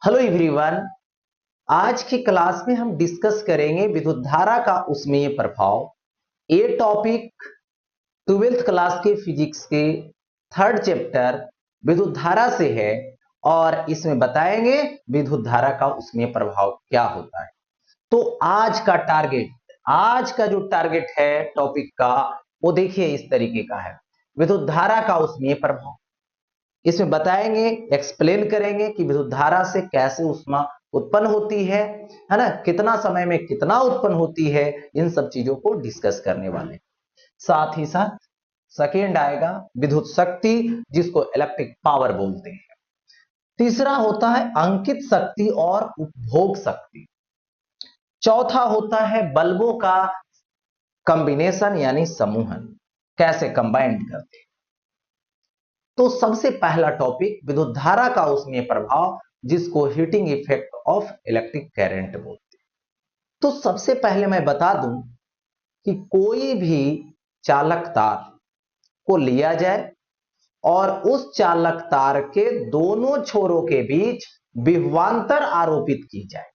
Hello everyone. आज की class में हम डिस्कस करेंगे विद्युत धारा का ऊष्मीय प्रभाव। ये टॉपिक 12th क्लास के फिजिक्स के थर्ड चैप्टर विद्युत धारा से है और इसमें बताएंगे विद्युत धारा का ऊष्मीय प्रभाव क्या होता है। तो आज का जो टारगेट है टॉपिक का, वो देखिए इस तरीके का है, विद्युत धारा का ऊष्मीय प्रभाव। इसमें बताएंगे, एक्सप्लेन करेंगे कि विद्युत धारा से कैसे ऊष्मा उत्पन्न होती है ना, कितना समय में कितना उत्पन्न होती है, इन सब चीजों को डिस्कस करने वाले। साथ ही साथ सेकेंड आएगा विद्युत शक्ति, जिसको इलेक्ट्रिक पावर बोलते हैं। तीसरा होता है अंकित शक्ति और उपभोग शक्ति। चौथा होता है बल्बों का कॉम्बिनेशन यानी समूहन, कैसे कंबाइंड करते हैं। तो सबसे पहला टॉपिक विद्युत धारा का ऊष्मीय प्रभाव, जिसको heating effect of electric current बोलते हैं। तो सबसे पहले मैं बता दूं कि कोई भी चालक तार को लिया जाए और उस चालक तार के दोनों छोरों के बीच विभवांतर आरोपित की जाए।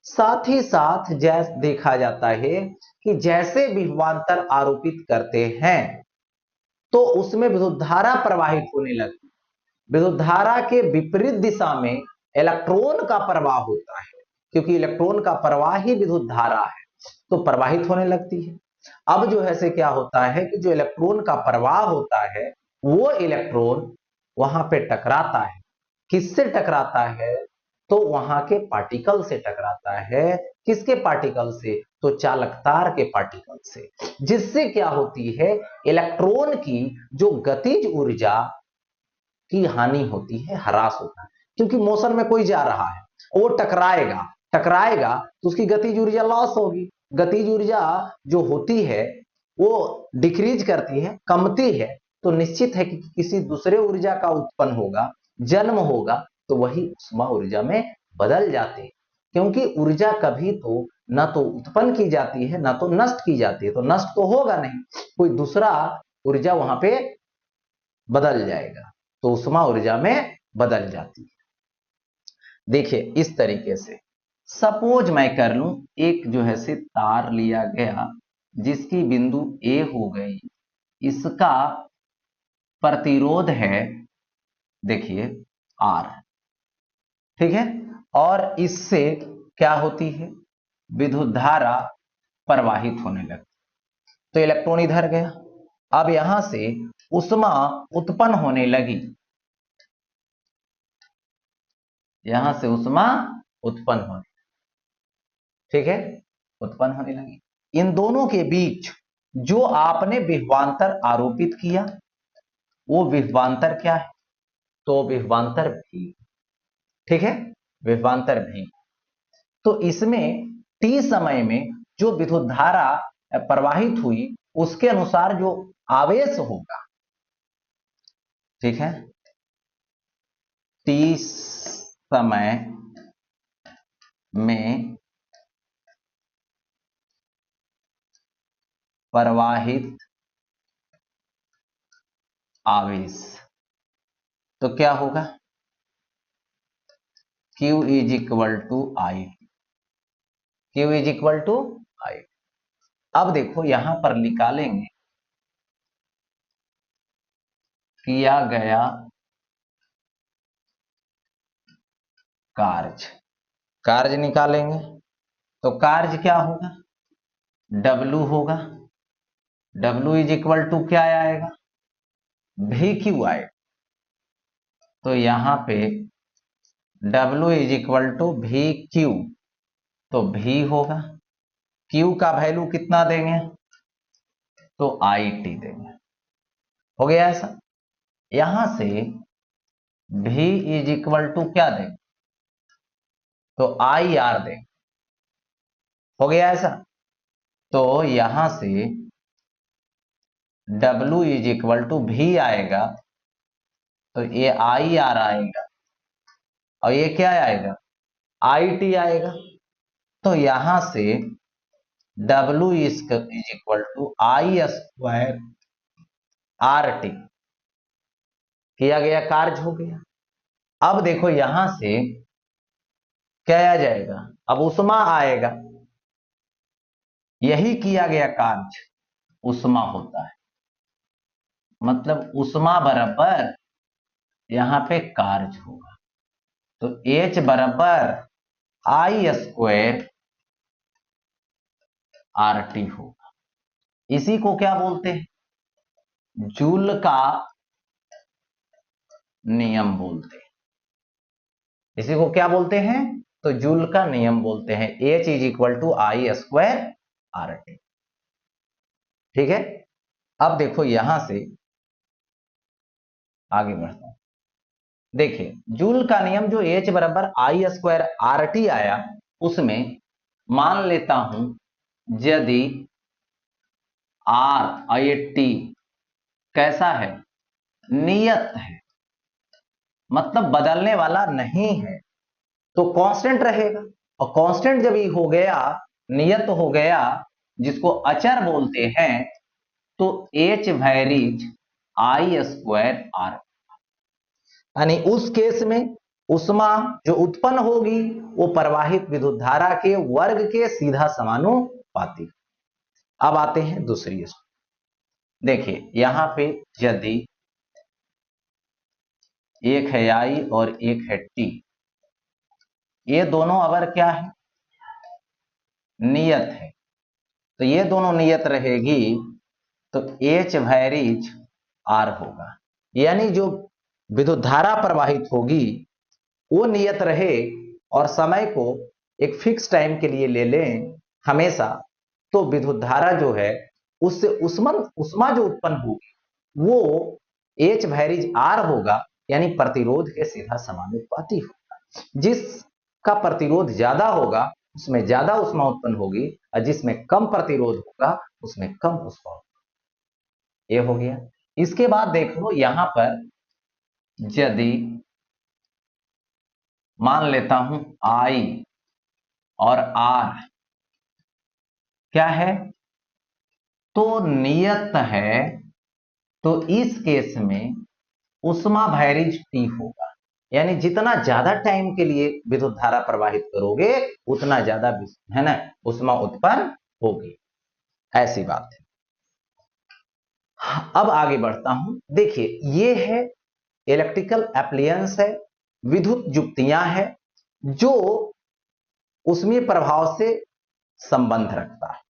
साथ ही साथ जैसे देखा जाता है कि जैसे विभवांतर आरोपित करते हैं तो उसमें विद्युत धारा प्रवाहित होने लगती है। विद्युत धारा के विपरीत दिशा में इलेक्ट्रॉन का प्रवाह होता है, क्योंकि इलेक्ट्रॉन का प्रवाह ही विद्युत धारा है, तो प्रवाहित होने लगती है। अब जो है से क्या होता है कि जो इलेक्ट्रॉन का प्रवाह होता है वो इलेक्ट्रॉन वहां पे टकराता है। किससे टकराता है? तो वहां के पार्टिकल से टकराता है। किसके पार्टिकल से? तो चालक तार के पार्टिकल से। जिससे क्या होती है, इलेक्ट्रॉन की जो गतिज ऊर्जा की हानि होती है, ह्रास होता है। क्योंकि मोशन में कोई जा रहा है, वो टकराएगा टकराएगा तो उसकी गतिज ऊर्जा लॉस होगी। गतिज ऊर्जा जो होती है वो डिक्रीज करती है, कमती है, तो निश्चित है कि किसी दूसरे ऊर्जा का उत्पन्न होगा, जन्म होगा, तो वही उष्मा ऊर्जा में बदल जाते हैं। क्योंकि ऊर्जा कभी तो न तो उत्पन्न की जाती है, न तो नष्ट की जाती है, तो नष्ट तो होगा नहीं, कोई दूसरा ऊर्जा वहां पे बदल जाएगा, तो उष्मा ऊर्जा में बदल जाती है। देखिए इस तरीके से सपोज मैं कर लूं, एक जो है से तार लिया गया जिसकी बिंदु ए हो गई, इसका प्रतिरोध है देखिए आर, ठीक है, और इससे क्या होती है, विद्युत धारा प्रवाहित होने लगती। तो इलेक्ट्रॉन इधर गया, अब यहां से उष्मा उत्पन्न होने लगी, यहां से उष्मा उत्पन्न होने, ठीक है, उत्पन्न होने लगी। इन दोनों के बीच जो आपने विभवांतर आरोपित किया वो विभवांतर क्या है? तो विभवांतर भी, ठीक है, विभवांतर भी। तो इसमें टी समय में जो विद्युत धारा प्रवाहित हुई उसके अनुसार जो आवेश होगा, ठीक है, टी समय में प्रवाहित आवेश, तो क्या होगा, Q is equal to I, Q is equal to I. अब देखो यहां पर निकालेंगे किया गया कार्य, कार्य निकालेंगे तो कार्य क्या होगा, W होगा। W इज इक्वल टू क्या आएगा, भी क्यू आएगा। तो यहां पे W इज इक्वल टू भी क्यू, तो भी होगा, Q का वैल्यू कितना देंगे, तो IT देंगे। हो गया ऐसा। यहां से भी इज इक्वल टू क्या देंगे, तो IR देंगे। हो गया ऐसा। तो यहां से W इज इक्वल टू भी आएगा, तो ये IR आएगा और ये क्या आएगा, IT आएगा। तो यहां से W is equal to I square RT, किया गया कार्य हो गया। अब देखो यहां से क्या आ जाएगा? अब उष्मा आएगा, यही किया गया कार्य उष्मा होता है। मतलब उष्मा बराबर यहां पे कार्य होगा, तो H बराबर I² RT होगा। इसी को क्या बोलते हैं? जूल का नियम बोलते हैं। इसी को क्या बोलते हैं? तो जूल का नियम बोलते हैं। H = I² RT। ठीक है, अब देखो यहां से आगे बढ़ता हूं। देखिए जूल का नियम जो H बराबर I² RT आया, उसमें मान लेता हूं यदि RT कैसा है? नियत है, मतलब बदलने वाला नहीं है, तो कांस्टेंट रहेगा। और कांस्टेंट जब ये हो गया, नियत हो गया, जिसको अचर बोलते हैं, तो H वैरीज I² R। यानी उस केस में उष्मा जो उत्पन्न होगी वो प्रवाहित विद्युत धारा के वर्ग के सीधा समानुपाती। अब आते हैं दूसरी स्टेप। देखिए यहां पे यदि एक है I और एक है T, ये दोनों अगर क्या है? नियत है, तो ये दोनों नियत रहेगी, तो H वैरीज R होगा। यानी जो विद्युत धारा प्रवाहित होगी वो नियत रहे और समय को एक फिक्स टाइम के लिए ले लें हमेशा, तो विद्युत धारा जो है उससे उष्मा जो उत्पन्न होगी वो H वैरीज R होगा, यानी प्रतिरोध के सीधा समानुपाती होगा। जिसका प्रतिरोध ज्यादा होगा उसमें ज्यादा उष्मा उत्पन्न होगी, और जिसमें कम प्रतिरोध होगा उसमें कम उष्मा होगी। ये हो गया। इसके बाद देख लो यहां पर यदि मान लेता हूं I और R क्या है? तो नियत है, तो इस केस में उष्मा वैरीज T होगा। यानी जितना ज्यादा टाइम के लिए विद्युत धारा प्रवाहित करोगे उतना ज्यादा है ना उष्मा उत्पन्न होगी। ऐसी बात है। अब आगे बढ़ता हूं। देखिए ये है इलेक्ट्रिकल एप्लायंस है, विद्युत युक्तियां है जो उष्मीय प्रभाव से संबंध रखता है।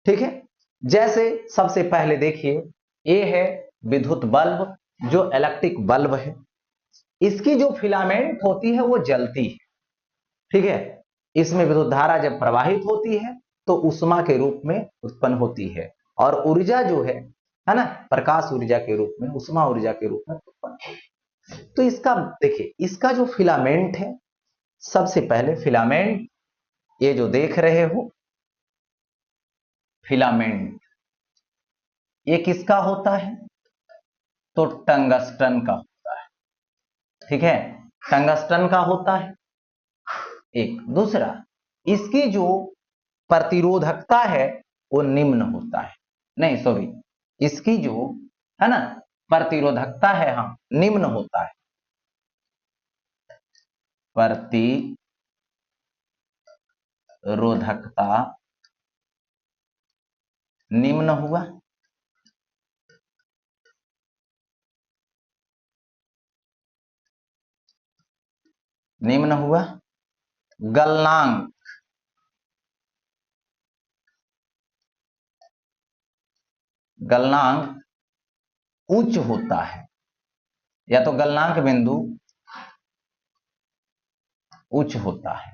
ठीक है, जैसे सबसे पहले देखिए ये है विद्युत बल्ब, जो इलेक्ट्रिक बल्ब है। इसकी जो फिलामेंट होती है वो जलती है। ठीक है, इसमें विद्युत धारा जब प्रवाहित होती है तो उष्मा के रूप में उत्पन्न होती है, और ऊर्जा जो है ना, प्रकाश ऊर्जा के रूप में, उष्मा ऊर्जा के रूप में उत्पन्न होती है। तो इसका देखिए, इसका जो फिलामेंट है, सबसे पहले फिलामेंट ये जो देख रहे हो फिलामेंट, ये किसका होता है? तो टंगस्टन का होता है। ठीक है, टंगस्टन का होता है। एक दूसरा, इसकी जो प्रतिरोधकता है वो निम्न होता है। नहीं सॉरी, इसकी जो है ना प्रतिरोधकता है, हाँ, निम्न होता है। प्रतिरोधकता निम्न हुआ। निम्न हुआ। गलनांक, गलनांक उच्च होता है, या तो गलनांक बिंदु उच्च होता है।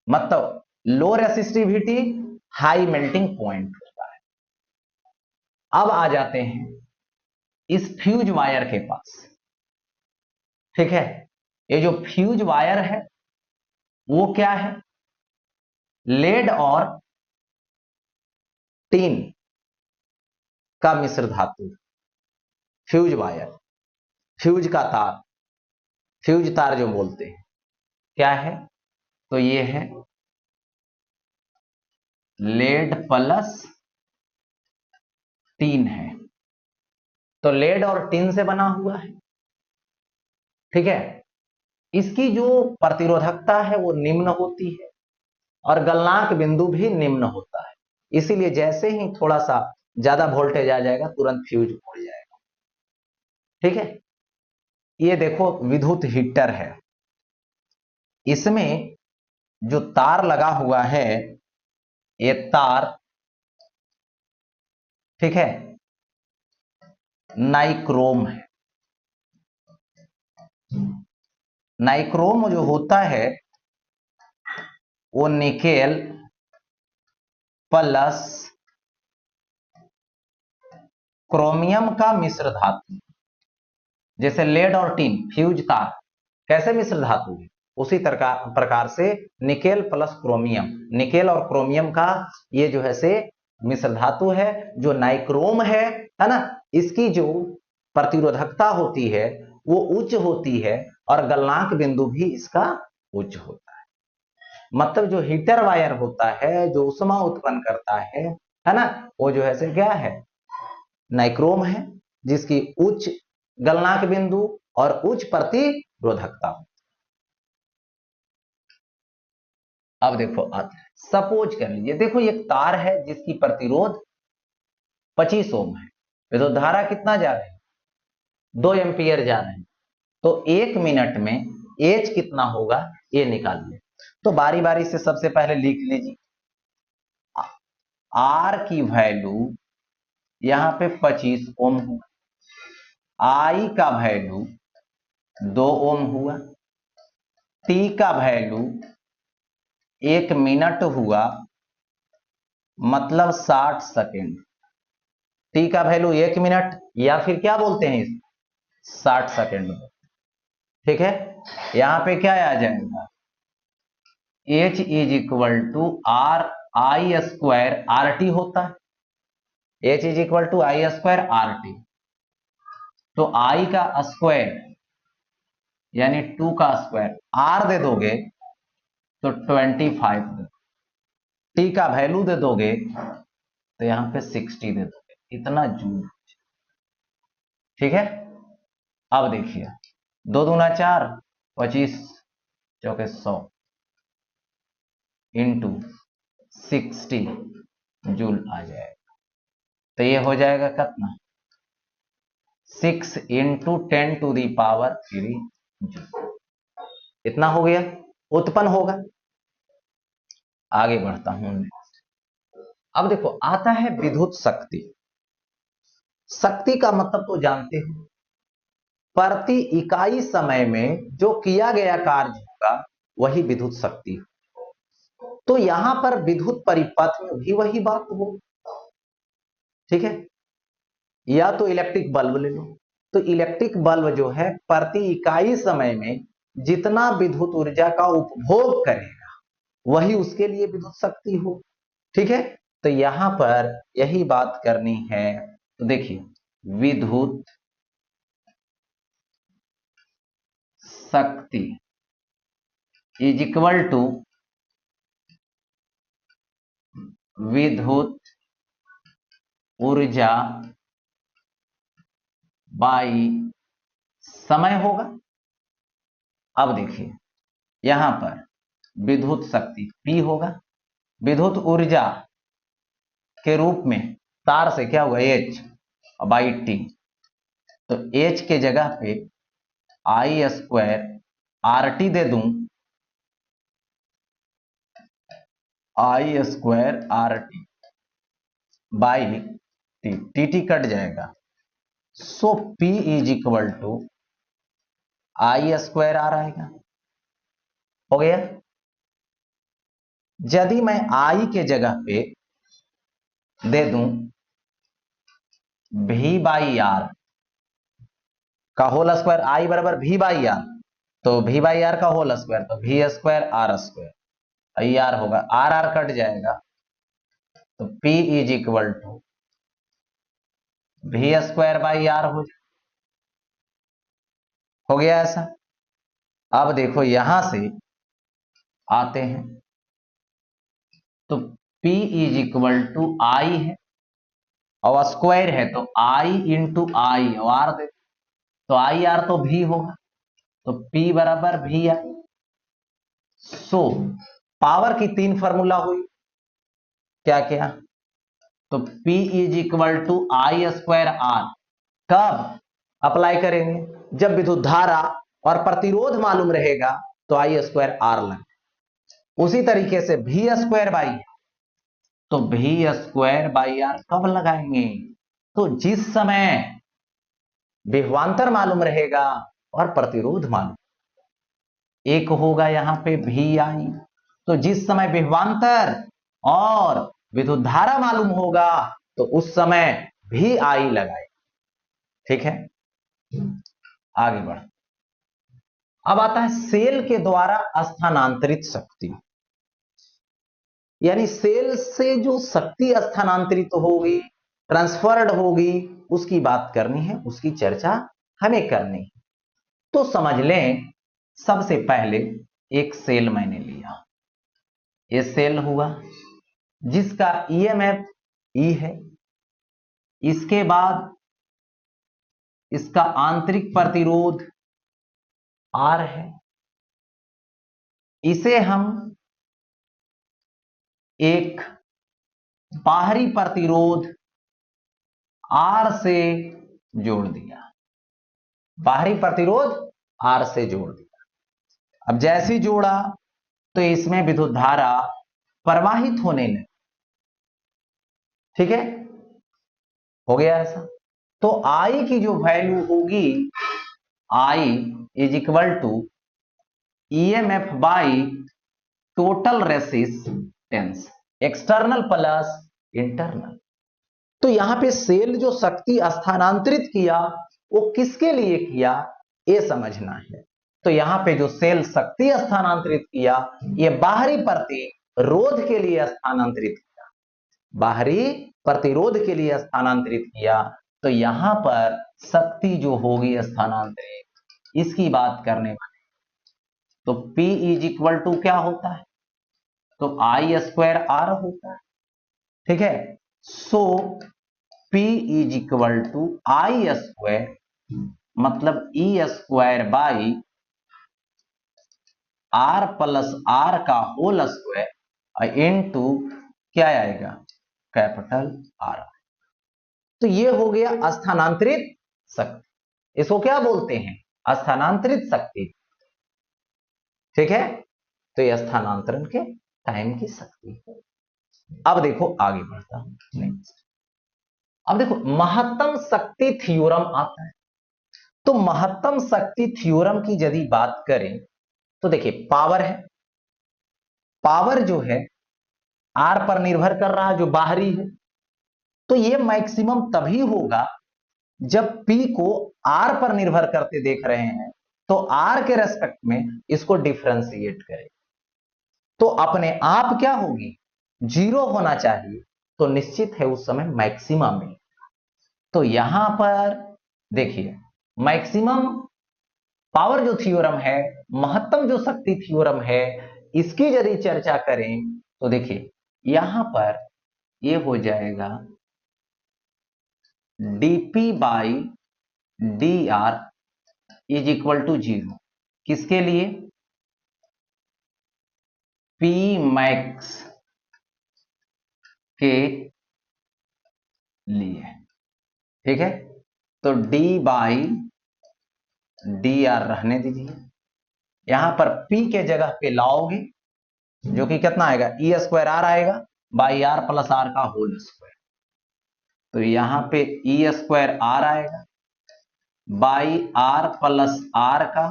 मतलब लो रेसिस्टिविटी हाई मेल्टिंग पॉइंट होता है। अब आ जाते हैं इस फ्यूज वायर के पास। ठीक है, ये जो फ्यूज वायर है वो क्या है? लेड और टीन का मिश्र धातु। फ्यूज वायर, फ्यूज का तार, फ्यूज तार जो बोलते हैं, क्या है? तो ये है लेड प्लस टीन है। तो लेड और टीन से बना हुआ है। ठीक है, इसकी जो प्रतिरोधकता है वो निम्न होती है और गलनांक बिंदु भी निम्न होता है। इसीलिए जैसे ही थोड़ा सा ज्यादा वोल्टेज आ जाएगा तुरंत फ्यूज उड़ जाएगा। ठीक है, ये देखो विद्युत हीटर है, इसमें जो तार लगा हुआ है ये तार, ठीक है, नाइक्रोम है। नाइक्रोम जो होता है वो निकेल प्लस क्रोमियम का मिश्र धातु, जैसे लेड और टिन फ्यूज तार कैसे मिश्र धातु है, उसी प्रकार से निकेल प्लस क्रोमियम, निकेल और क्रोमियम का ये जो है से मिश्र धातु है जो नाइक्रोम है ना। इसकी जो प्रतिरोधकता होती है वो उच्च होती है और गलनांक बिंदु भी इसका उच्च होता है। मतलब जो हीटर वायर होता है जो ऊष्मा उत्पन्न करता है ना, वो जो है से क्या है, नाइक्रोम है, जिसकी उच्च गलनांक बिंदु और उच्च प्रतिरोधकता। अब देखो आता है, सपोज कर लीजिए, देखो एक तार है जिसकी प्रतिरोध 25 ओम है, विद्युत धारा कितना जा रहा है, 2 एम्पियर जा रहे हैं, तो 1 मिनट में एच कितना होगा ये निकालिए। तो बारी बारी से सबसे पहले लिख लीजिए, आर की वैल्यू यहां पे 25 ओम हुआ, आई का वैल्यू 2 ओम हुआ, टी का वैल्यू 1 मिनट हुआ, मतलब 60 सेकेंड। टी का वैल्यू 1 मिनट या फिर क्या बोलते हैं इस 60 सेकेंड। ठीक है, यहां पे क्या आ जाएगा, H is equal to R I square R T होता है, H is equal to I square R T. तो आई का स्क्वायर यानी 2 का स्क्वायर, आर दे दोगे तो 25 दे, टी का वैल्यू दे दोगे तो यहां पे 60 दे दोगे, इतना जूल। ठीक है, अब देखिए 2 दूना 4, 25 चौके 100 इंटू 60 जूल आ जाएगा। तो ये हो जाएगा कितना, 6 into 10 to the power 3 joule, इतना हो गया, उत्पन्न होगा। आगे बढ़ता हूं, अब देखो आता है विद्युत शक्ति। शक्ति का मतलब तो जानते हो, प्रति इकाई समय में जो किया गया कार्य होगा वही विद्युत शक्ति। तो यहां पर विद्युत परिपथ में भी वही बात हो। ठीक है, या तो इलेक्ट्रिक बल्ब ले लो, तो इलेक्ट्रिक बल्ब जो है प्रति इकाई समय में जितना विद्युत ऊर्जा का उपभोग करेगा वही उसके लिए विद्युत शक्ति हो। ठीक है, तो यहां पर यही बात करनी है। तो देखिए विद्युत शक्ति इज इक्वल टू विद्युत ऊर्जा बाई समय होगा। अब देखिए यहां पर विद्युत शक्ति P होगा, विद्युत ऊर्जा के रूप में तार से क्या होगा H बाई टी, तो H के जगह पे आई स्क्वायर आर टी दे दूं, I square R t by t, t t cut जाएगा। So P is equal to I square R आएगा, हो गया। यदि मैं आई के जगह पे दे दूं V बाई आर का होल स्क्वायर, आई बराबर V बाई आर, तो V बाई आर का होल स्क्वायर, तो V square R square, I R होगा, आर आर कट जाएगा, तो P is equal to V square by R हो गया ऐसा। अब देखो यहां से आते हैं, तो P इज इक्वल टू आई है और स्क्वायर है तो आई इंटू आई और आर दे, तो आई आर तो भी होगा, तो P बराबर वी आई। सो पावर की 3 फार्मूला हुई, क्या क्या? तो P is equal to I square R. कब अप्लाई करेंगे? जब विद्युत धारा और प्रतिरोध मालूम रहेगा तो आई स्क्वायर आर लगे। उसी तरीके से भी स्क्वायर बाई, तो भी स्क्वायर बाई आर कब लगाएंगे? तो जिस समय विभवांतर मालूम रहेगा और प्रतिरोध मालूम, एक होगा यहां पे भी आई। तो जिस समय विभवांतर और विद्युत धारा मालूम होगा तो उस समय भी आई लगाए। ठीक है, आगे बढ़। अब आता है सेल के द्वारा स्थानांतरित शक्ति, यानी सेल से जो शक्ति स्थानांतरित होगी, ट्रांसफर्ड होगी, उसकी बात करनी है, उसकी चर्चा हमें करनी है। तो समझ लें, सबसे पहले एक सेल मैंने लिया, ये सेल हुआ जिसका ईएमएफ ई है। इसके बाद इसका आंतरिक प्रतिरोध आर है। इसे हम एक बाहरी प्रतिरोध आर से जोड़ दिया, बाहरी प्रतिरोध आर से जोड़ दिया। अब जैसे जोड़ा तो इसमें विद्युत धारा प्रवाहित होने लगी। ठीक है, हो गया ऐसा। तो आई की जो वैल्यू होगी, I is equal to EMF by total resistance, external plus internal. तो यहां पे सेल जो शक्ति स्थानांतरित किया वो किसके लिए किया, ये समझना है। तो यहां पे जो सेल शक्ति स्थानांतरित किया, ये बाहरी प्रतिरोध के लिए स्थानांतरित किया, बाहरी प्रतिरोध के लिए स्थानांतरित किया। तो यहां पर शक्ति जो होगी स्थानांतरित, इसकी बात करने वाले, तो P इज इक्वल टू क्या होता है, तो आई स्क्वायर आर होता है। ठीक है, so P is equal to I square, मतलब E square by R plus are का होल स्क्वायर इनटू क्या आएगा, कैपिटल आर। तो ये हो गया स्थानांतरित शक्ति, इसको क्या बोलते हैं, स्थानांतरित शक्ति। ठीक है, तो ये स्थानांतरण के टाइम की शक्ति है। अब देखो आगे बढ़ता हूं नेक्स्ट। अब देखो महत्तम शक्ति थ्योरम आता है। तो महत्तम शक्ति थ्योरम की यदि बात करें तो देखिए पावर है, पावर जो है आर पर निर्भर कर रहा है, जो बाहरी है। तो ये मैक्सिमम तभी होगा जब P को R पर निर्भर करते देख रहे हैं, तो R के रेस्पेक्ट में इसको डिफरेंशिएट करें तो अपने आप क्या होगी, जीरो होना चाहिए। तो निश्चित है उस समय मैक्सिमम में। तो यहां पर देखिए मैक्सिमम पावर जो थ्योरम है, महत्तम जो शक्ति थ्योरम है, इसकी यदि चर्चा करें तो देखिए यहां पर ये हो जाएगा dp by D R is equal to zero. किसके लिए, P मैक्स के लिए। ठीक है, तो d बाई डी आर रहने दीजिए, यहां पर P के जगह पे लाओगे जो कि कितना आएगा, ई स्क्वायर आर आएगा बाई आर प्लस आर का होल स्क्वायर। तो यहां पे ई स्क्वायर आर आएगा बाई आर प्लस आर का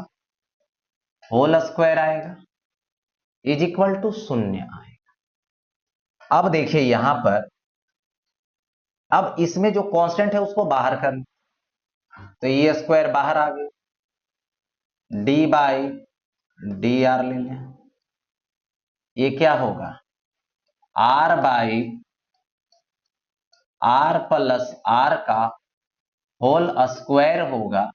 होल स्क्वायर आएगा इज इक्वल टू शून्य आएगा। अब देखिए यहां पर, अब इसमें जो कांस्टेंट है उसको बाहर कर, तो ई स्क्वायर बाहर आ गया, डी बाई डी आर ले लें, ये क्या होगा, R by R plus are का होल स्क्वायर होगा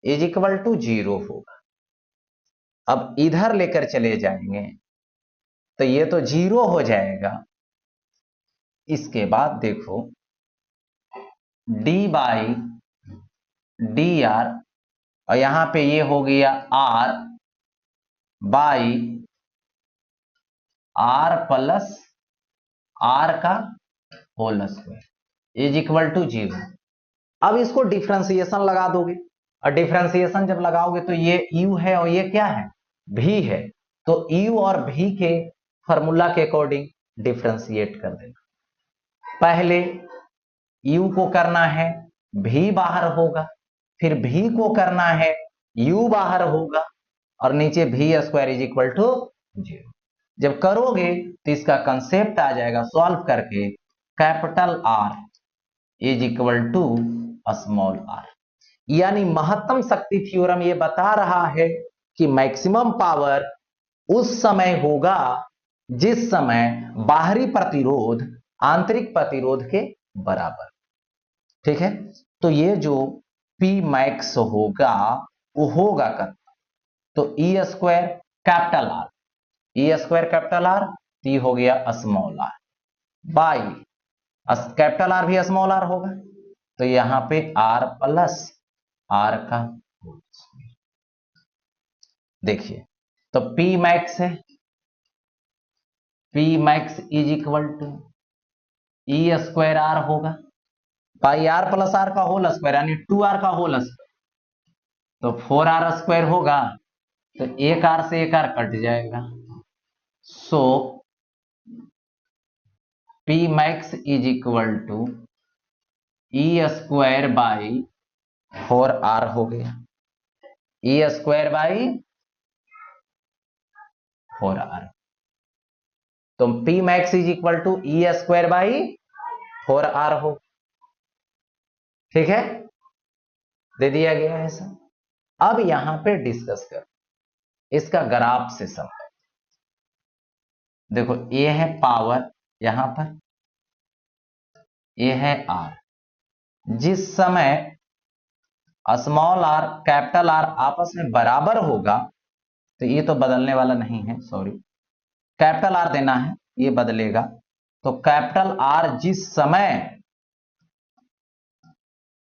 इज इक्वल टू जीरो होगा। अब इधर लेकर चले जाएंगे तो ये तो जीरो हो जाएगा। इसके बाद देखो डी बाई डी आर और यहां पे ये हो गया R by R plus R का whole square is equal to 0। अब इसको डिफ्रेंसिएशन लगा दोगे, और डिफ्रेंसिएशन जब लगाओगे तो ये u है और ये क्या है, v है। तो u और v के फॉर्मूला के अकॉर्डिंग डिफ्रेंशिएट कर देना। पहले u को करना है v बाहर होगा, फिर v को करना है u बाहर होगा, और नीचे v square is equal to 0। जब करोगे तो इसका कंसेप्ट आ जाएगा सॉल्व करके, capital R is equal to small r। यानी महत्तम शक्ति थ्योरम ये बता रहा है कि मैक्सिमम पावर उस समय होगा जिस समय बाहरी प्रतिरोध आंतरिक प्रतिरोध के बराबर। ठीक है, तो ये जो P मैक्स होगा वो होगा करना, तो E square capital R, E square capital R, तो हो गया small r by capital R भी स्मॉल r होगा, तो यहां पे R प्लस R का होल स्क्वायर। देखिए, तो P मैक्स है, P max is equal to E square R होगा बाई R प्लस R का होल स्क्वायर, यानी 2R का होल स्क्वायर, तो 4R स्क्वायर होगा, तो एक R से एक R कट जाएगा। So P max is equal to E square by 4R हो गया, E स्क्वायर बाई 4R। तो P max is equal to E square by 4R हो। ठीक है, दे दिया गया है सर। अब यहां पे डिस्कस करो इसका ग्राफ से समझ। देखो ये है पावर, यहां पर ये है R। जिस समय स्मॉल r कैपिटल R आपस में बराबर होगा, तो ये तो बदलने वाला नहीं है, सॉरी, कैपिटल R देना है, ये बदलेगा। तो कैपिटल R जिस समय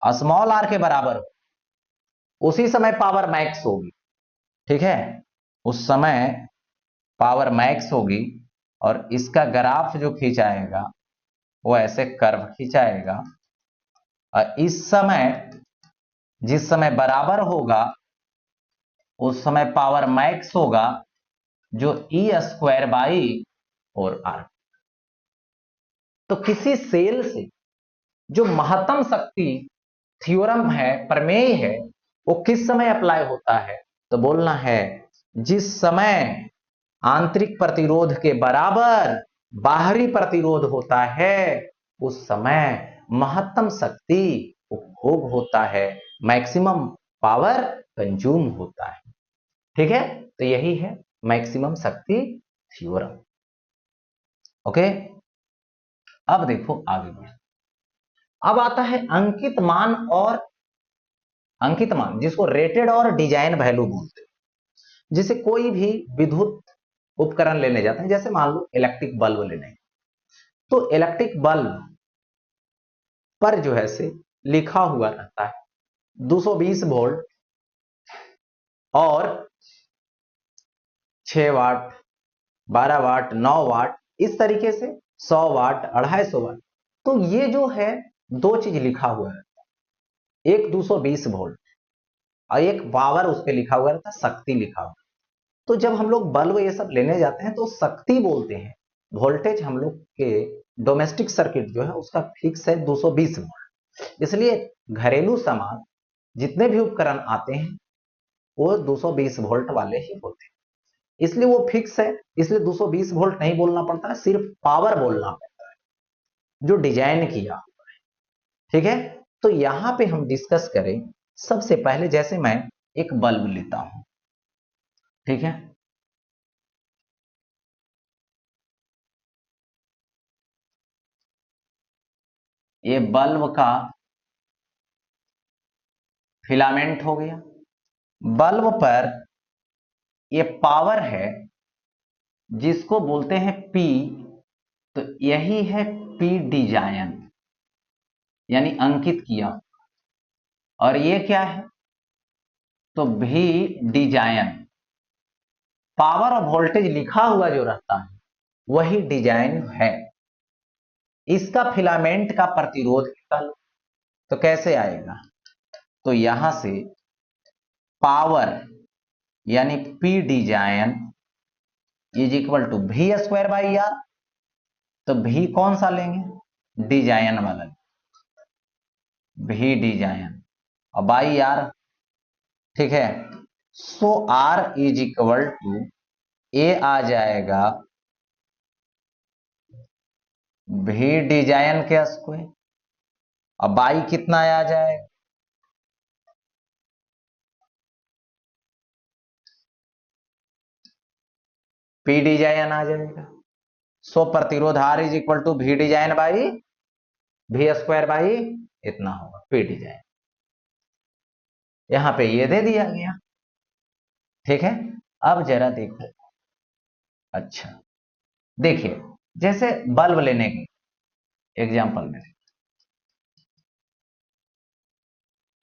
स्मॉल r के बराबर हो उसी समय पावर मैक्स होगी। ठीक है, उस समय पावर मैक्स होगी, और इसका ग्राफ जो खींचाएगा वो ऐसे कर्व खींचाएगा, और इस समय जिस समय बराबर होगा उस समय पावर मैक्स होगा, जो E स्क्वायर बाई 4R। तो किसी सेल से जो महत्तम शक्ति थ्योरम है, प्रमेय है, वो किस समय अप्लाई होता है, तो बोलना है जिस समय आंतरिक प्रतिरोध के बराबर बाहरी प्रतिरोध होता है उस समय महत्तम शक्ति उपभोग होता है, मैक्सिमम पावर कंज्यूम होता है। ठीक है, तो यही है मैक्सिमम शक्ति थ्योरम। ओके, अब देखो आगे बढ़। अब आता है अंकित मान, और अंकित मान जिसको रेटेड और डिजाइन वैल्यू बोलते हैं। जैसे कोई भी विद्युत उपकरण लेने जाते हैं, जैसे मान लो इलेक्ट्रिक बल्ब लेने, तो इलेक्ट्रिक बल्ब पर जो है से लिखा हुआ रहता है 220 वोल्ट और 6 वाट, 12 वाट, 9 वाट, इस तरीके से 100 वाट, 250 वाट। तो ये जो है दो चीज लिखा हुआ है, एक 220 वोल्ट और एक पावर उस पर लिखा हुआ रहता है, शक्ति लिखा हुआ। तो जब हम लोग बल्ब ये सब लेने जाते हैं तो शक्ति बोलते हैं, वोल्टेज हम लोग के डोमेस्टिक सर्किट जो है उसका फिक्स है 220 वोल्ट। इसलिए घरेलू सामान जितने भी उपकरण आते हैं वो 220 वोल्ट वाले ही होते हैं, इसलिए वो फिक्स है, इसलिए 220 वोल्ट नहीं बोलना पड़ता है, सिर्फ पावर बोलना पड़ता है जो डिजाइन किया हुआ है। ठीक है, तो यहां पे हम डिस्कस करें। सबसे पहले जैसे मैं एक बल्ब लेता हूं, ठीक है, ये बल्ब का फिलामेंट हो गया, बल्ब पर ये पावर है जिसको बोलते हैं P, तो यही है P डिजाइन, यानी अंकित किया। और ये क्या है, तो भी डिजाइन, पावर और वोल्टेज लिखा हुआ जो रहता है वही डिजाइन है। इसका फिलामेंट का प्रतिरोध निकालो, तो कैसे आएगा? तो यहां से पावर यानी P design is equal to V square by R. तो भी कौन सा लेंगे? डिजाइन वाला, भी डिजाइन और बाई आर, ठीक है। सो आर इज इक्वल टू ए आ जाएगा भी डिजाइन के स्क्वायर, और बाई कितना आ जाएगा? पी डिजाइन आ जाएगा। सो प्रतिरोध आर इज इक्वल टू भी डिजाइन बाई भी स्क्वायर बाई इतना होगा पी डिजाइन। यहां पे ये दे दिया गया, ठीक है। अब जरा देखो, अच्छा देखिए, जैसे बल्ब लेने की एग्जांपल में,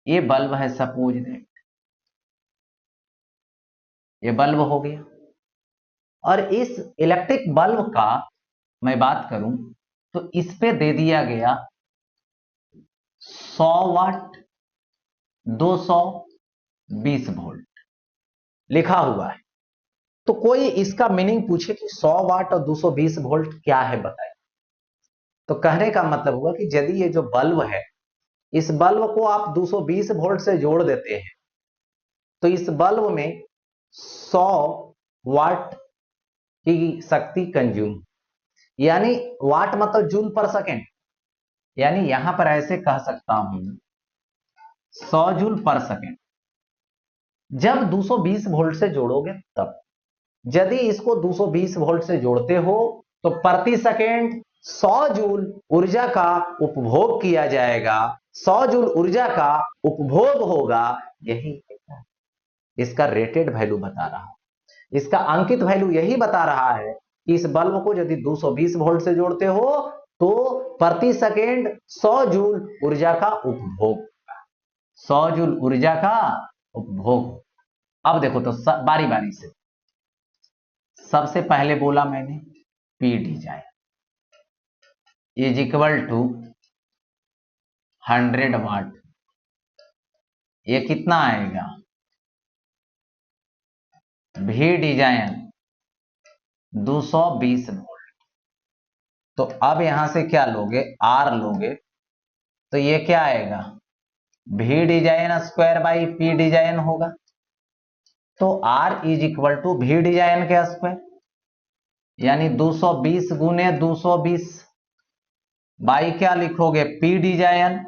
ये बल्ब है सपोज दैट, ये बल्ब हो गया। और इस इलेक्ट्रिक बल्ब का मैं बात करूं तो इस पे दे दिया गया 100 वाट 220 वोल्ट लिखा हुआ है। तो कोई इसका मीनिंग पूछे कि 100 वाट और 220 वोल्ट क्या है बताइए, तो कहने का मतलब हुआ कि यदि ये जो बल्ब है, इस बल्ब को आप 220 वोल्ट से जोड़ देते हैं तो इस बल्ब में 100 वाट की शक्ति कंज्यूम, यानी वाट मतलब जूल पर सेकेंड, यानी यहां पर ऐसे कह सकता हूं 100 जूल पर सेकेंड। जब 220 वोल्ट से जोड़ोगे तब, यदि इसको 220 वोल्ट से जोड़ते हो तो प्रति सेकेंड 100 जूल ऊर्जा का उपभोग किया जाएगा, 100 जूल ऊर्जा का उपभोग होगा। यही इसका रेटेड वैल्यू बता रहा है, इसका अंकित वैल्यू यही बता रहा है कि इस बल्ब को यदि 220 वोल्ट से जोड़ते हो तो प्रति सेकेंड 100 जूल ऊर्जा का उपभोग, 100 जूल ऊर्जा का उपभोग। अब देखो तो बारी बारी से, सबसे पहले बोला मैंने P design is equal to 100 watt, ये कितना आएगा? भी डिजाइन 220 वोल्ट। तो अब यहां से क्या लोगे? आर लोगे, तो ये क्या आएगा? भी design square by P design होगा। तो आर इज इक्वल टू भी डिजाइन के स्क्वायर, यानी 220 गुने 220 बाई क्या लिखोगे? पी डिजाइन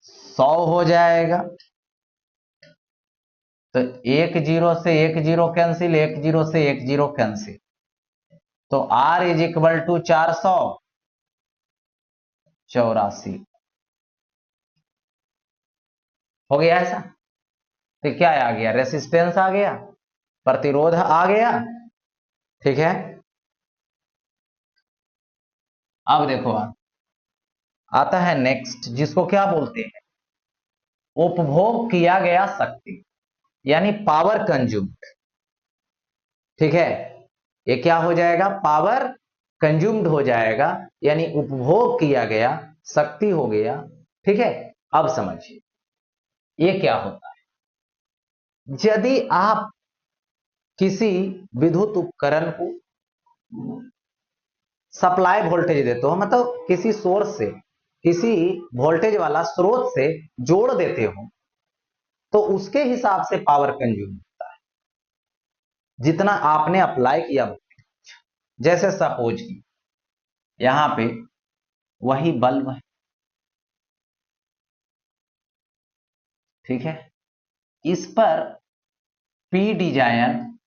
100 हो जाएगा। तो एक जीरो से एक जीरो कैंसिल, एक जीरो से एक जीरो कैंसिल, तो आर इज इक्वल टू 484 हो गया ऐसा। तो क्या आ गया? रेसिस्टेंस आ गया, प्रतिरोध आ गया, ठीक है। अब देखो आता है नेक्स्ट, जिसको क्या बोलते हैं? उपभोग किया गया शक्ति, यानी पावर कंज्यूम्ड, ठीक है। ये क्या हो जाएगा? पावर कंज्यूम्ड हो जाएगा, यानी उपभोग किया गया शक्ति हो गया, ठीक है। अब समझिए ये क्या होता है। यदि आप किसी विद्युत उपकरण को सप्लाई वोल्टेज देते हो, मतलब किसी सोर्स से, किसी वोल्टेज वाला स्रोत से जोड़ देते हो, तो उसके हिसाब से पावर कंज्यूम होता है जितना आपने अप्लाई किया। जैसे सपोज की यहां पे वही बल्ब है, ठीक है। इस पर पी डिजाइन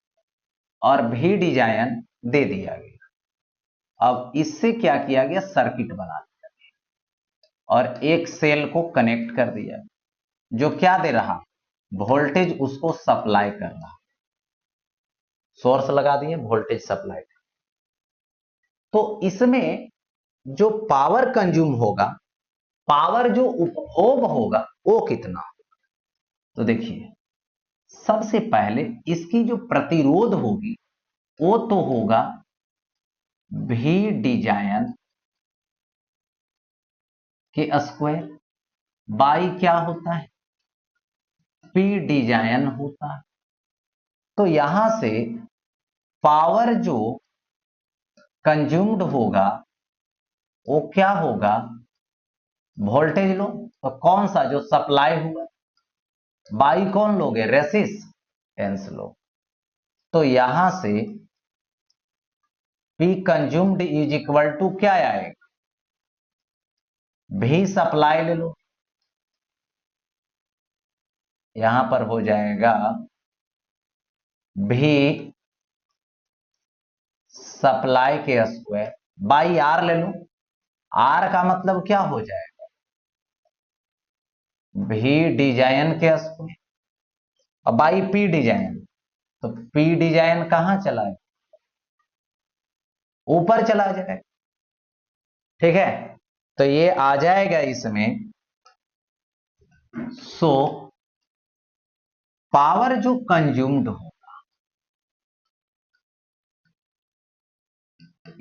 और भी डिजाइन दे दिया गया। अब इससे क्या किया गया? सर्किट बना दिया गया और एक सेल को कनेक्ट कर दिया, जो क्या दे रहा? वोल्टेज उसको सप्लाई कर रहा, सोर्स लगा दिए, वोल्टेज सप्लाई। तो इसमें जो पावर कंज्यूम होगा, पावर जो उपभोग होगा वो कितना? तो देखिए सबसे पहले इसकी जो प्रतिरोध होगी वो तो होगा भी डिजाइन के स्क्वायर बाई क्या होता है, पी डिजाइन होता है। तो यहां से पावर जो कंज्यूम्ड होगा वो क्या होगा, वोल्टेज लो तो कौन सा जो सप्लाई हुआ, बाई कौन लोगे, रेसिस्टेंस लो। तो यहां से P consumed is equal to क्या आएगा, भी सप्लाई ले लो, यहां पर हो जाएगा भी सप्लाई के स्क्वायर बाई आर ले लो। आर का मतलब क्या हो जाएगा, भी डिजाइन के स्क्वायर और बाई पी डिजाइन। तो पी डिजाइन कहां चला है, ऊपर चला जाएगा। ठीक है, तो ये आ जाएगा इसमें। सो पावर जो कंज्यूम्ड हो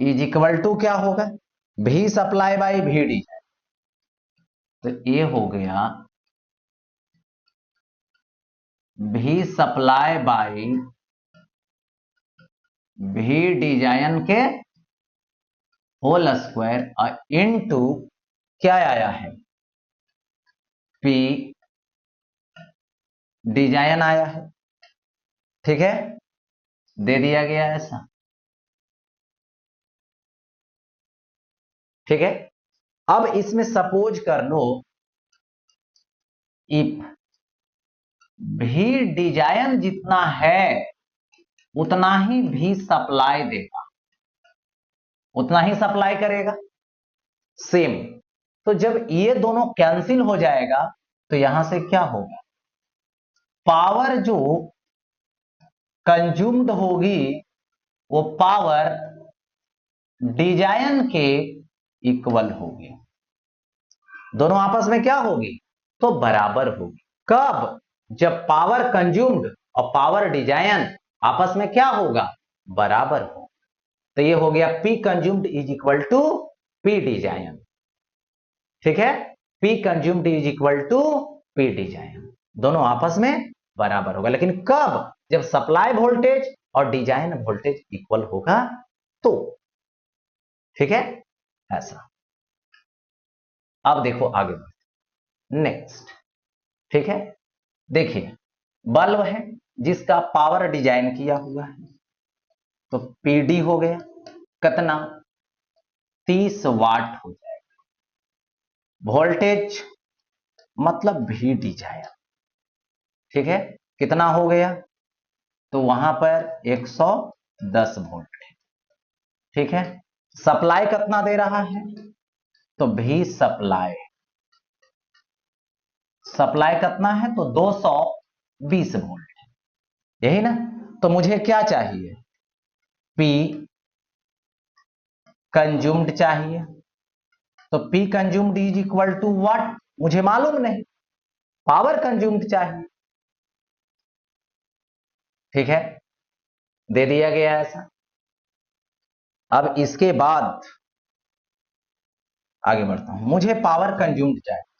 इज इक्वल टू क्या होगा, भी सप्लाई बाई भी डिजाइन। तो ये हो गया भी सप्लाई बाई भी डिजाइन के होल स्क्वायर इनटू क्या आया है, पी डिजाइन आया है। ठीक है, दे दिया गया ऐसा। ठीक है, अब इसमें सपोज कर लो इफ भी डिजाइन जितना है उतना ही भी सप्लाई देगा, उतना ही सप्लाई करेगा सेम। तो जब ये दोनों कैंसिल हो जाएगा तो यहां से क्या होगा, पावर जो कंज्यूम्ड होगी वो पावर डिजाइन के इक्वल होगी, दोनों आपस में क्या होगी, तो बराबर होगी। कब, जब पावर कंज्यूम्ड और पावर डिजाइन आपस में क्या होगा, बराबर हो। तो ये हो गया P consumed is equal to P design. ठीक है, P consumed is equal to P design, दोनों आपस में बराबर होगा। लेकिन कब, जब सप्लाई वोल्टेज और डिजाइन वोल्टेज इक्वल होगा तो। ठीक है, ऐसा। अब देखो आगे नेक्स्ट। ठीक है, देखिए बल्ब है जिसका पावर डिजाइन किया हुआ है, तो पीडी हो गया कितना, 30 वाट हो जाएगा। वोल्टेज मतलब भी डिजाइन। ठीक है, कितना हो गया, तो वहां पर 110 वोल्ट है। ठीक है, सप्लाई कितना दे रहा है, तो भी सप्लाई, सप्लाई कितना है तो 220 वोल्ट है, यही ना। तो मुझे क्या चाहिए, पी कंज्यूम्ड चाहिए। तो P consumed is equal to what, मुझे मालूम नहीं, पावर कंज्यूम्ड चाहिए। ठीक है, दे दिया गया ऐसा। अब इसके बाद आगे बढ़ता हूं, मुझे पावर कंज्यूम्ड चाहिए।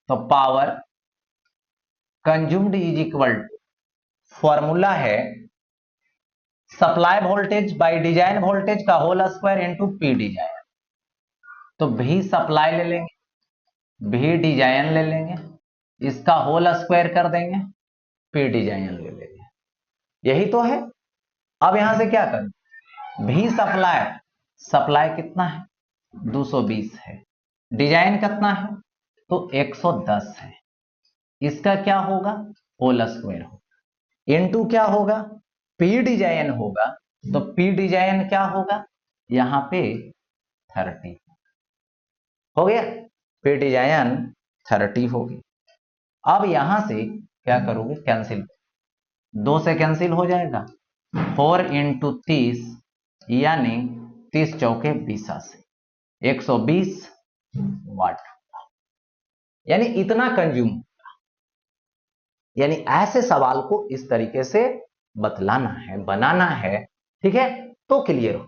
तो power consumed is equal to, formula है supply voltage by design voltage का whole square into P design. तो भी सप्लाई ले लेंगे, भी डिजाइन ले लेंगे, इसका होल स्क्वायर कर देंगे, पी डिजाइन ले लेंगे, यही तो है। अब यहां से क्या करें, भी सप्लाई, सप्लाई कितना है 220 है, डिजाइन कितना है तो 110 है, इसका क्या होगा, होल स्क्वायर होगा, इनटू क्या होगा, पी डिजाइन होगा। तो पी डिजाइन क्या होगा, यहां पे 30 हो गया, पी डिजाइन 30 होगी। अब यहां से क्या करोगे, कैंसिल, 2 से कैंसिल हो जाएगा, 4 इंटू 30 यानी 30 चौके 20 से 120 वाट, यानी इतना कंज्यूम। यानी ऐसे सवाल को इस तरीके से बतलाना है, बनाना है, ठीक है, तो क्लियर हो।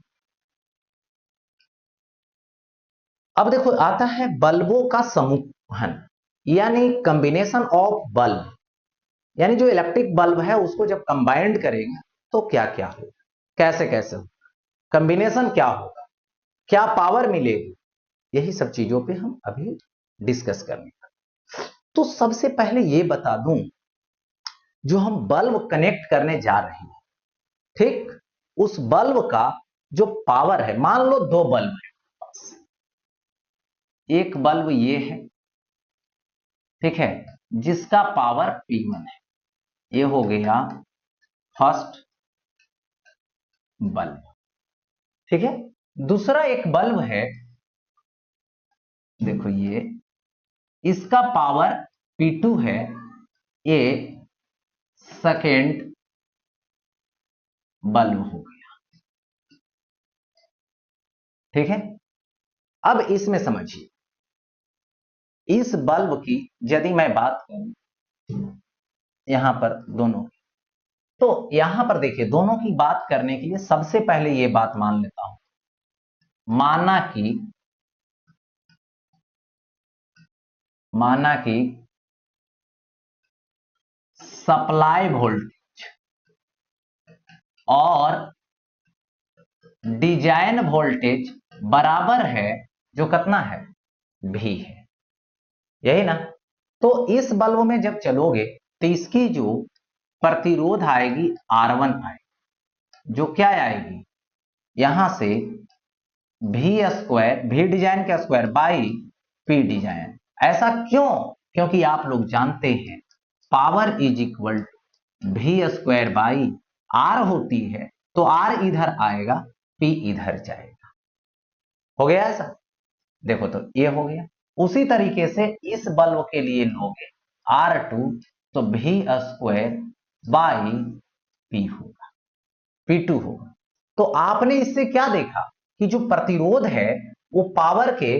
अब देखो आता है बल्बों का समूहन, यानी कॉम्बिनेशन ऑफ बल्ब, यानी जो इलेक्ट्रिक बल्ब है उसको जब कंबाइंड करेंगे तो क्या क्या होगा, कैसे कैसे होगा, कॉम्बिनेशन क्या होगा, क्या पावर मिलेगी, यही सब चीजों पे हम अभी डिस्कस करेंगे। तो सबसे पहले ये बता दूं, जो हम बल्ब कनेक्ट करने जा रहे हैं, ठीक, उस बल्ब का जो पावर है, मान लो दो बल्ब है, एक बल्ब ये है, ठीक है, जिसका पावर P1 है, ये हो गया फर्स्ट बल्ब, ठीक है। दूसरा एक बल्ब है, देखो ये, इसका पावर P2 है, ये सेकेंड बल्ब हो गया, ठीक है। अब इसमें समझिए, इस बल्ब की यदि मैं बात करूं यहां पर दोनों, तो यहां पर देखिए दोनों की बात करने के लिए सबसे पहले ये बात मान लेता हूं, माना कि सप्लाई वोल्टेज और डिजाइन वोल्टेज बराबर है, जो कितना है, भी है, यही ना। तो इस बल्ब में जब चलोगे तो इसकी जो प्रतिरोध आएगी R1 आएगी, जो क्या आएगी, यहां से भी स्क्वायर, भी डिजाइन का स्क्वायर बाई पी डिजाइन। ऐसा क्यों, क्योंकि आप लोग जानते हैं पावर इज इक्वल टू भी स्क्वायर बाई आर होती है, तो आर इधर आएगा, पी इधर जाएगा, हो गया ऐसा। देखो तो ये हो गया। उसी तरीके से इस बल्ब के लिए लोगे R2, तो भी स्क्वायर बाई पी होगा, P2 होगा। तो आपने इससे क्या देखा कि जो प्रतिरोध है वो पावर के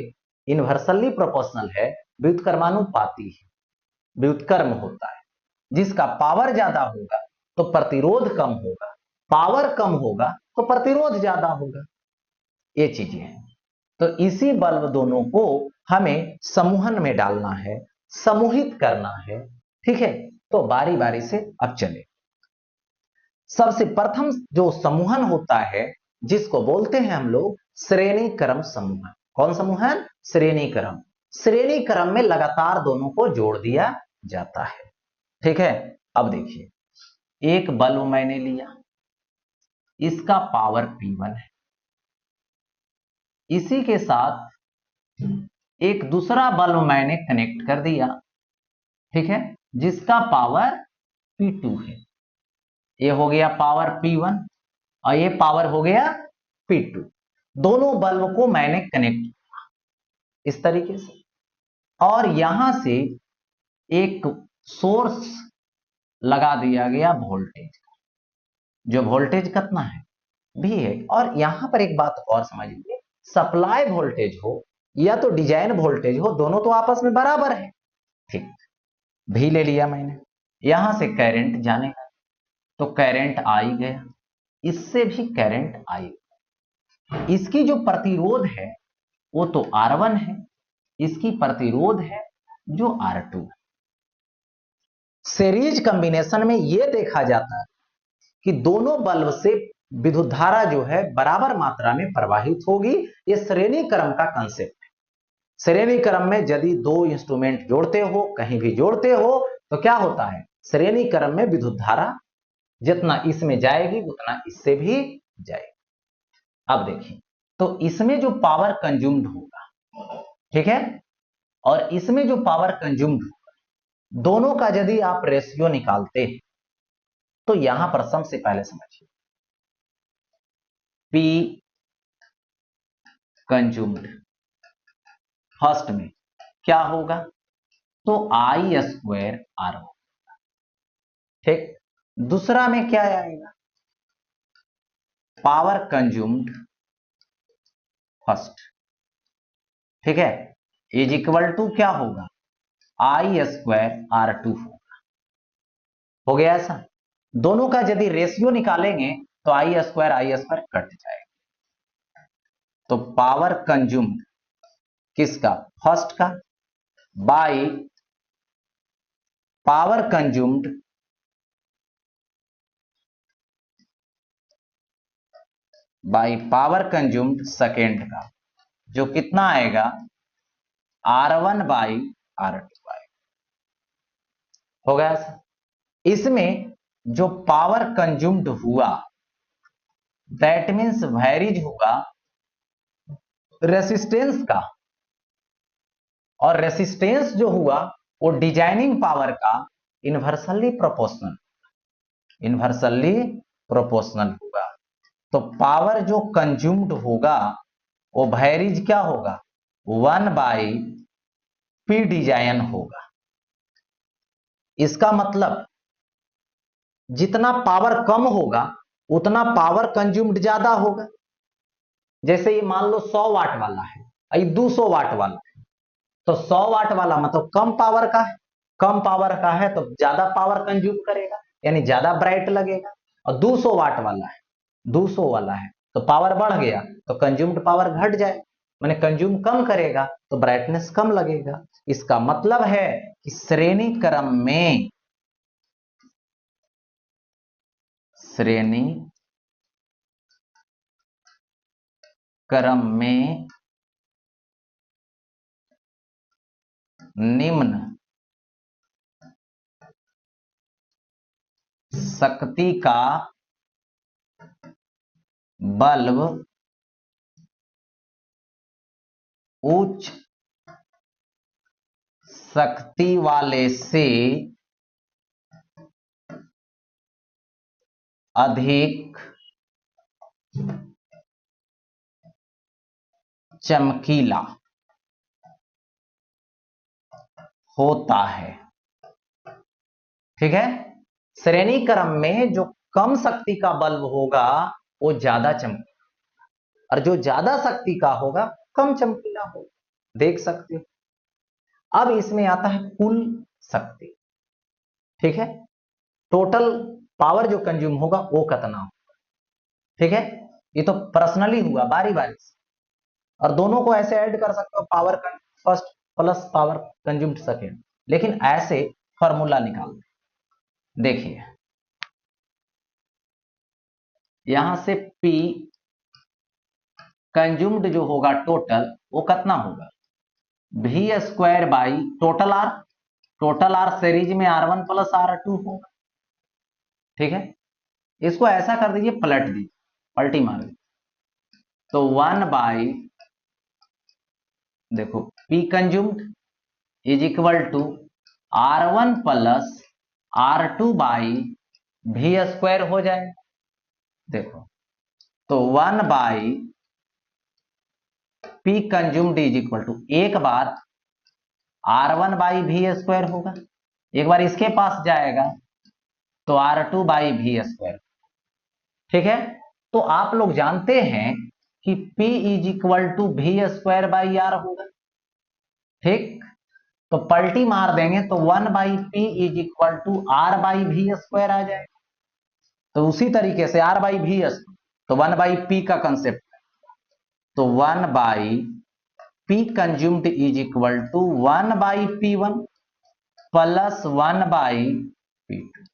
इनवर्सली प्रोपोर्शनल है, व्युत्क्रमानुपाती है, व्युत्क्रम होता है। जिसका पावर ज्यादा होगा तो प्रतिरोध कम होगा, पावर कम होगा तो प्रतिरोध ज्यादा होगा, ये चीजें हैं। तो इसी बल्ब दोनों को हमें समूहन में डालना है, समूहित करना है, ठीक है। तो बारी बारी से अब चले। सबसे प्रथम जो समूहन होता है, जिसको बोलते हैं हम लोग श्रेणी क्रम समूहन। कौन समूहन, श्रेणी क्रम। श्रेणी क्रम में लगातार दोनों को जोड़ दिया जाता है, ठीक है। अब देखिए एक बल्ब मैंने लिया, इसका पावर P1 है, इसी के साथ एक दूसरा बल्ब मैंने कनेक्ट कर दिया, ठीक है, जिसका पावर P2 है, ये हो गया पावर P1 और ये पावर हो गया P2। दोनों बल्ब को मैंने कनेक्ट किया इस तरीके से, और यहां से एक सोर्स लगा दिया गया वोल्टेज का, जो वोल्टेज कितना है, भी है। और यहां पर एक बात और समझिए, सप्लाई वोल्टेज हो या तो डिजाइन वोल्टेज हो, दोनों तो आपस में बराबर है, ठीक। भी ले लिया मैंने, यहां से करंट जानेगा, तो करंट आ ही गया, इससे भी करंट आई, इसकी जो प्रतिरोध है वो तो R1 है, इसकी प्रतिरोध है जो R2 है। सीरीज कॉम्बिनेशन में यह देखा जाता है कि दोनों बल्ब से विद्युत धारा जो है बराबर मात्रा में प्रवाहित होगी। ये श्रेणी क्रम का कंसेप्ट है। श्रेणी क्रम में यदि दो इंस्ट्रूमेंट जोड़ते हो, कहीं भी जोड़ते हो, तो क्या होता है, श्रेणी क्रम में विद्युत धारा जितना इसमें जाएगी उतना इससे भी जाएगी। अब देखिए, तो इसमें जो पावर कंज्यूम्ड होगा, ठीक है, और इसमें जो पावर कंज्यूम्ड होगा, दोनों का यदि आप रेशियो निकालते हैं तो यहां पर सबसे पहले समझिए, P कंज्यूम्ड फर्स्ट में क्या होगा, तो I स्क्वायर R होगा, ठीक। दूसरा में क्या आएगा, पावर कंज्यूम्ड फर्स्ट, ठीक है, इज इक्वल टू क्या होगा, I स्क्वायर R2 होगा। हो गया ऐसा। दोनों का यदि रेशियो निकालेंगे तो आई स्क्वायर कट जाएगा। तो पावर कंज्यूम्ड किसका, फर्स्ट का, बाई पावर कंज्यूम्ड सेकेंड का, जो कितना आएगा R1 बाई R2 आएगा। हो गया ऐसा। इसमें जो पावर कंज्यूम्ड हुआ दैट मीन्स वैरिज होगा रेसिस्टेंस का, और रेसिस्टेंस जो हुआ वो डिजाइनिंग पावर का इन्वर्सली प्रोपोर्शनल होगा। तो पावर जो कंज्यूम्ड होगा वो वैरिज क्या होगा, 1 बाई पी डिजाइन होगा। इसका मतलब जितना पावर कम होगा उतना पावर कंज्यूम्ड ज्यादा होगा। जैसे ये मान लो 100 वाट वाला है, ये 200 वाट वाला है, तो 100 वाट वाला मतलब कम पावर का है, कम पावर का है तो ज्यादा पावर कंज्यूम करेगा, यानी ज्यादा ब्राइट लगेगा। और 200 वाट वाला है, 200 वाला है तो पावर बढ़ गया तो कंज्यूम्ड पावर घट जाए, मैंने कंज्यूम कम करेगा तो ब्राइटनेस कम लगेगा। इसका मतलब है कि श्रेणी क्रम में निम्न शक्ति का बल्ब उच्च शक्ति वाले से अधिक चमकीला होता है। ठीक है, श्रेणी क्रम में जो कम शक्ति का बल्ब होगा वो ज्यादा चमकीला, और जो ज्यादा शक्ति का होगा कम चमकीला होगा। देख सकते हो। अब इसमें आता है कुल शक्ति। ठीक है, टोटल पावर जो कंज्यूम होगा वो कितना होगा। ठीक है, ये तो पर्सनली हुआ बारी बारी से, और दोनों को ऐसे ऐड कर सकते हो, power first plus power consumed second, लेकिन ऐसे फॉर्मूला निकाल देखिए, यहां से P कंज्यूम्ड जो होगा टोटल वो कितना होगा, V square by total R series में R1 प्लस R2 होगा। ठीक है, इसको ऐसा कर दीजिए, पलट दीजिए, पलटी मार दीजिए, तो 1 बाई देखो P consumed is equal to R1 plus R2 by V square हो जाए। देखो तो 1 by P consumed is equal to, एक बार R1 बाई V स्क्वायर होगा, एक बार इसके पास जाएगा तो R2 बाई V स्क्वायर। ठीक है, तो आप लोग जानते हैं कि P is equal to V square by R होगा। ठीक, तो पलटी मार देंगे तो 1 by P is equal to R by V square आ जाएगा। तो उसी तरीके से R बाई V तो 1 बाई P का कंसेप्ट, तो 1 by P consumed is equal to 1 by P1 plus 1 by P2।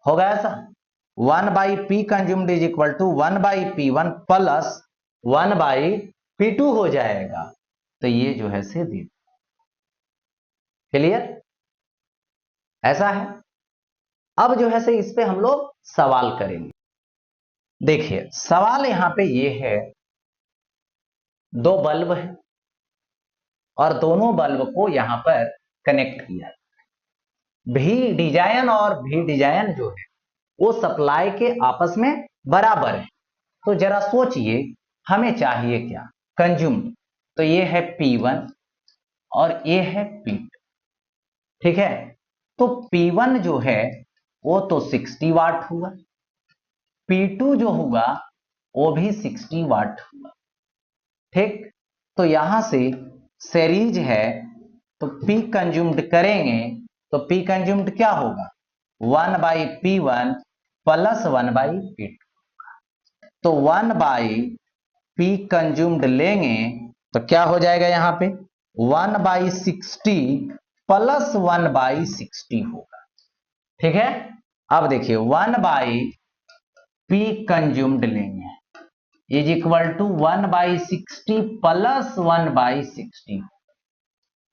होगा ऐसा, 1 by P consumed is equal to 1 by P1 plus 1 by P2 हो जाएगा। तो ये जो है से दी। क्लियर, ऐसा है। अब जो है से इस पे हम लोग सवाल करेंगे। देखिए सवाल यहां पे ये है, दो बल्ब है और दोनों बल्ब को यहां पर कनेक्ट किया, भी डिजाइन और भी डिजाइन जो है वो सप्लाई के आपस में बराबर है। तो जरा सोचिए हमें चाहिए क्या, कंज्यूम्ड, तो ये है P1 और ये है P2। ठीक है, तो P1 जो है वो तो 60 वाट हुआ, P2 जो हुआ वो भी 60 वाट हुआ। ठीक, तो यहां से सीरीज है तो P कंज्यूम्ड करेंगे तो P कंज्यूम्ड क्या होगा 1/P1 प्लस 1/P2। तो 1/P कंज्यूम्ड लेंगे तो क्या हो जाएगा यहां पे 1/60 प्लस 1/60 होगा। ठीक है, अब देखिए 1/P कंज्यूम्ड लेंगे इज इक्वल टू 1/60 प्लस 1/60।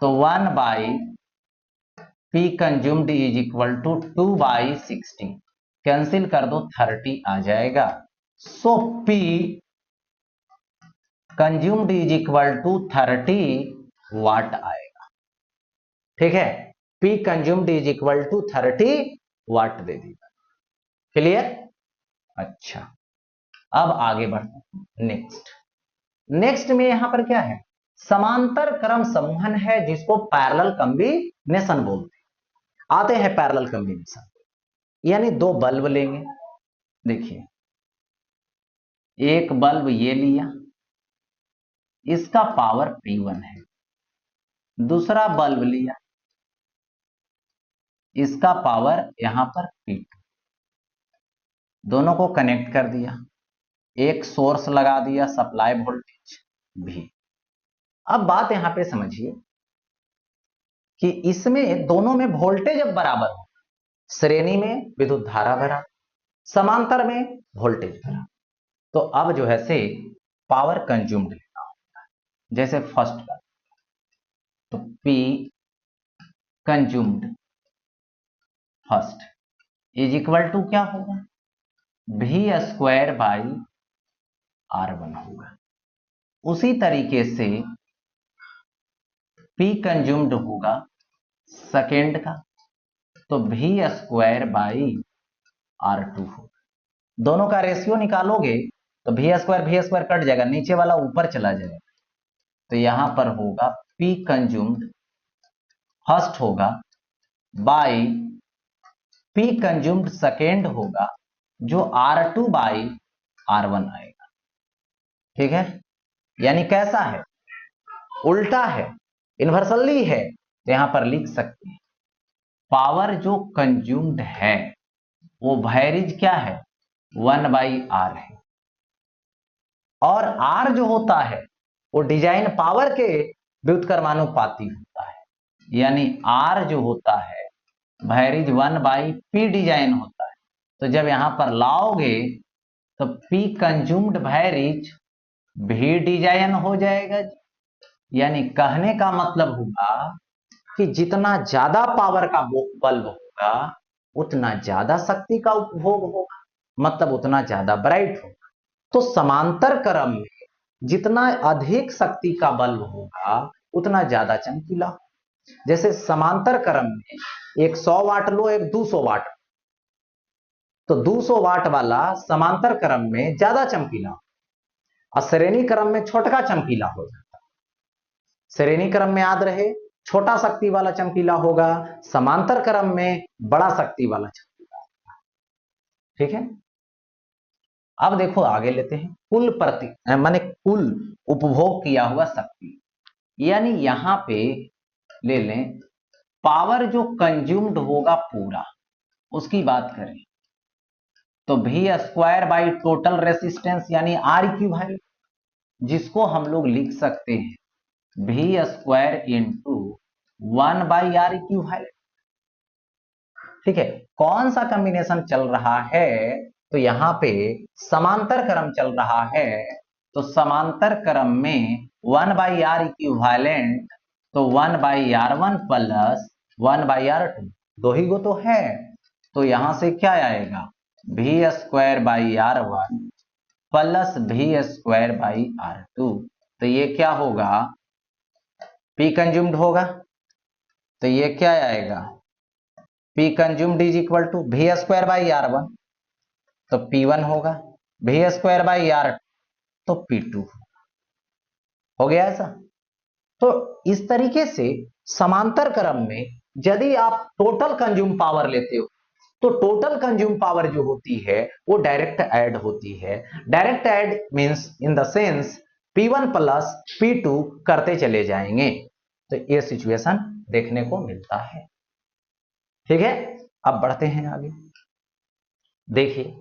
तो 1/P consumed is equal to 2/60, cancel कर दो 30 आ जाएगा। So P consumed is equal to 30 watt आएगा। ठीक है, P consumed is equal to 30 watt दे दीजिए। क्लियर? अच्छा, अब आगे बढ़ते हैं। नेक्स्ट में यहां पर क्या है, समांतर क्रम समूहन है जिसको पैरेलल कॉम्बिनेशन बोलते हैं। आते हैं पैरेलल कॉम्बिनेशन, यानी दो बल्ब लेंगे। देखिए एक बल्ब ये लिया, इसका पावर P1 है। दूसरा बल्ब लिया, इसका पावर यहां पर P2। दोनों को कनेक्ट कर दिया, एक सोर्स लगा दिया सप्लाई वोल्टेज भी। अब बात यहां पे समझिए कि इसमें दोनों में वोल्टेज अब बराबर हो, श्रेणी में विद्युत धारा बराबर, समांतर में वोल्टेज बराबर। तो अब जो है से पावर कंज्यूम्ड लेना होगा। जैसे फर्स्ट का तो P consumed first is equal to क्या होगा V² होगा। उसी तरीके से P कंज्यूम्ड होगा सेकेंड का, तो V² होगा। दोनों का रेशियो निकालोगे तो V² कट जाएगा, नीचे वाला ऊपर चला जाएगा। तो यहां पर होगा P कंज्यूम्ड फर्स्ट होगा बाई P कंज्यूम्ड सेकेंड होगा, जो R2/R1 आएगा। ठीक है, यानी कैसा है, उल्टा है, इन्वर्सली है। तो यहां पर लिख सकते हैं पावर जो कंज्यूम्ड है वो वैरिज क्या है 1/R है, और R जो होता है वो डिजाइन पावर के व्युत्क्रमानुपाती होता है। यानी R जो होता है वैरिज 1/P डिजाइन होता है। तो जब यहां पर लाओगे तो P कंज्यूम्ड वैरिज भी डिजाइन हो जाएगा। यानी कहने का मतलब होगा कि जितना ज्यादा पावर का बल्ब होगा उतना ज्यादा शक्ति का उपभोग होगा, मतलब उतना ज्यादा ब्राइट होगा। तो समांतर क्रम में जितना अधिक शक्ति का बल्ब होगा उतना ज्यादा चमकीला होगा। जैसे समांतर क्रम में एक 100 वाट लो, एक 200 वाट, तो 200 वाट वाला समांतर क्रम में ज्यादा चमकीला और श्रेणी क्रम में छोटा चमकीला हो जाता। श्रेणी क्रम में याद रहे छोटा शक्ति वाला चमकीला होगा, समांतर क्रम में बड़ा शक्ति वाला चमकीला होगा। ठीक है, अब देखो आगे लेते हैं कुल माने कुल उपभोग किया हुआ शक्ति। यानी यहां पे ले लें पावर जो कंज्यूम्ड होगा पूरा, उसकी बात करें तो V² टोटल रेसिस्टेंस यानी R इक्विवेलेंट, जिसको हम लोग लिख सकते हैं V² इंटू 1/R इक्विवेलेंट। ठीक है, कौन सा कॉम्बिनेशन चल रहा है, तो यहां पे समांतर क्रम चल रहा है। तो समांतर क्रम में 1/R इक्विवेलेंट, तो 1/R1 प्लस 1/R2, दो ही गो तो है। तो यहां से क्या आएगा V²/R1 प्लस V²/R2। तो ये क्या होगा P कंज्यूम्ड होगा, तो ये क्या आएगा P consumed is equal to V²/R1 तो P1 होगा, V²/R2 तो P2 हो गया ऐसा। तो इस तरीके से समांतर क्रम में यदि आप टोटल कंज्यूम पावर लेते हो तो टोटल कंज्यूम पावर जो होती है वो डायरेक्ट ऐड होती है। Direct add means in the sense P1 plus P2 करते चले जाएंगे। तो ये सिचुएशन देखने को मिलता है। ठीक है, अब बढ़ते हैं आगे। देखिए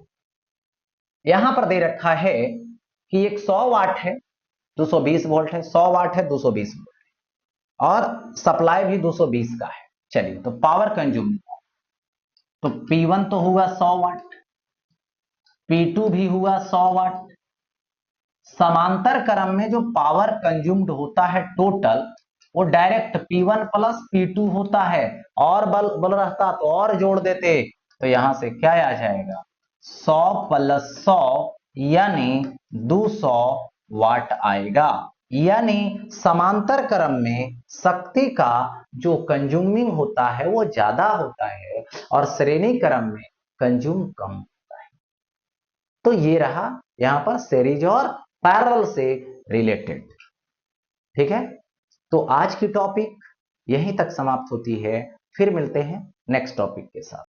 यहां पर दे रखा है कि एक 100 वाट है, 220 वोल्ट है, 100 वाट है, 220 वोल्ट और सप्लाई भी 220 का है। चलिए तो पावर कंज्यूम, तो P1 तो हुआ 100 वाट, P2 भी हुआ 100 वाट। समांतर क्रम में जो पावर कंज्यूम्ड होता है टोटल, वो डायरेक्ट P1 प्लस P2 होता है, और बल रहता तो और जोड़ देते, तो यहां से क्या आ जाएगा 100 प्लस 100 यानी 200 वाट आएगा। यानी समांतर क्रम में शक्ति का जो कंज्यूमिंग होता है वो ज्यादा होता है और श्रेणी क्रम में कंज्यूम कम होता है। तो ये रहा यहां पर सीरीज और पैरेलल से रिलेटेड। ठीक है, तो आज की टॉपिक यहीं तक समाप्त होती है, फिर मिलते हैं नेक्स्ट टॉपिक के साथ।